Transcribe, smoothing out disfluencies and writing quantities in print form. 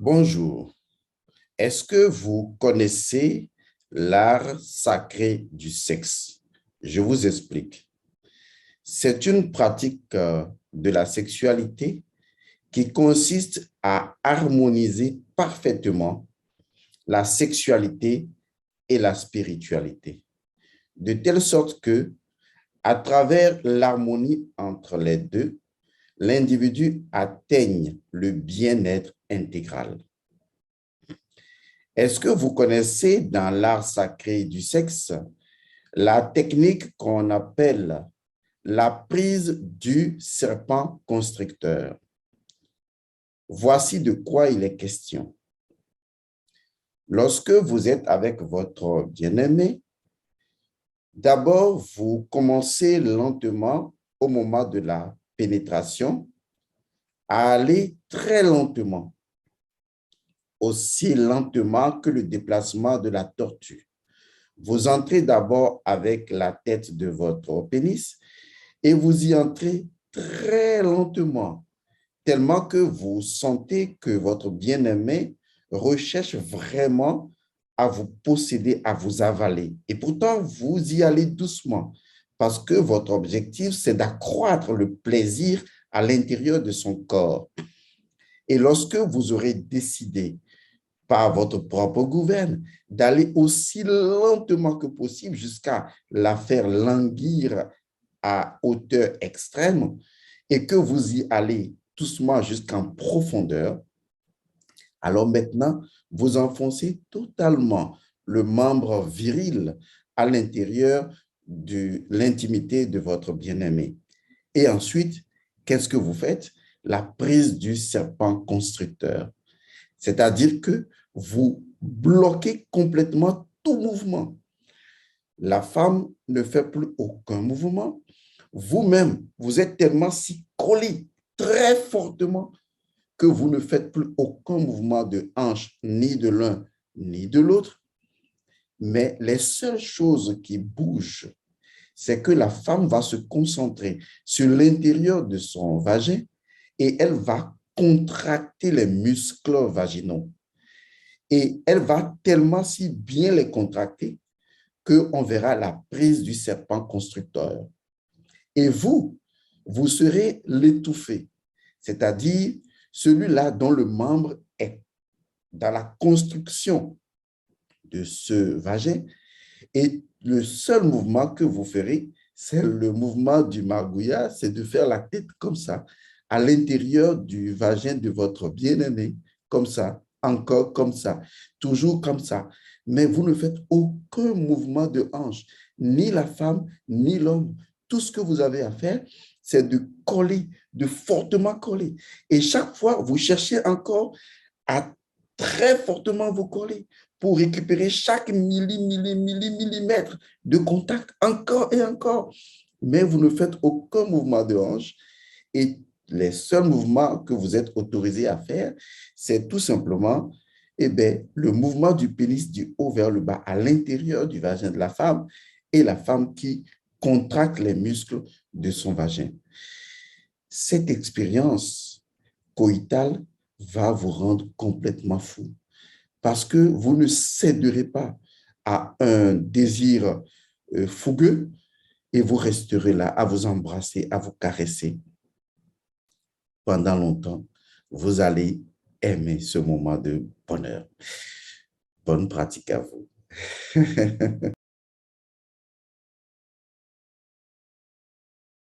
Bonjour. Est-ce que vous connaissez l'art sacré du sexe? Je vous explique. C'est une pratique de la sexualité qui consiste à harmoniser parfaitement la sexualité et la spiritualité, de telle sorte que, à travers l'harmonie entre les deux, l'individu atteigne le bien-être intégral. Est-ce que vous connaissez dans l'art sacré du sexe la technique qu'on appelle la prise du serpent constricteur? Voici de quoi il est question. Lorsque vous êtes avec votre bien-aimé, d'abord, vous commencez lentement au moment de la pénétration à aller très lentement, aussi lentement que le déplacement de la tortue. Vous entrez d'abord avec la tête de votre pénis et vous y entrez très lentement, tellement que vous sentez que votre bien-aimé recherche vraiment à vous posséder, à vous avaler. Et pourtant, vous y allez doucement parce que votre objectif, c'est d'accroître le plaisir à l'intérieur de son corps. Et lorsque vous aurez décidé par votre propre gouverne, d'aller aussi lentement que possible jusqu'à la faire languir à hauteur extrême et que vous y allez doucement jusqu'en profondeur, alors maintenant, vous enfoncez totalement le membre viril à l'intérieur de l'intimité de votre bien-aimé. Et ensuite, qu'est-ce que vous faites? La prise du serpent constricteur. C'est-à-dire que vous bloquez complètement tout mouvement. La femme ne fait plus aucun mouvement. Vous-même, vous êtes tellement si collé très fortement que vous ne faites plus aucun mouvement de hanche, ni de l'un, ni de l'autre. Mais les seules choses qui bougent, c'est que la femme va se concentrer sur l'intérieur de son vagin et elle va contracter les muscles vaginaux. Et elle va tellement si bien les contracter qu'on verra la prise du serpent constructeur. Et vous serez l'étouffé, c'est-à-dire celui-là dont le membre est dans la construction de ce vagin. Et le seul mouvement que vous ferez, c'est le mouvement du margouillat, c'est de faire la tête comme ça, à l'intérieur du vagin de votre bien-aimé, comme ça, encore comme ça, toujours comme ça. Mais vous ne faites aucun mouvement de hanche, ni la femme, ni l'homme. Tout ce que vous avez à faire, c'est de coller, de fortement coller. Et chaque fois, vous cherchez encore à très fortement vous coller pour récupérer chaque millimètre de contact encore et encore. Mais vous ne faites aucun mouvement de hanche et les seuls mouvements que vous êtes autorisé à faire, c'est tout simplement le mouvement du pénis du haut vers le bas à l'intérieur du vagin de la femme et la femme qui contracte les muscles de son vagin. Cette expérience coïtale va vous rendre complètement fou parce que vous ne céderez pas à un désir fougueux et vous resterez là à vous embrasser, à vous caresser pendant longtemps. Vous allez aimer ce moment de bonheur. Bonne pratique à vous.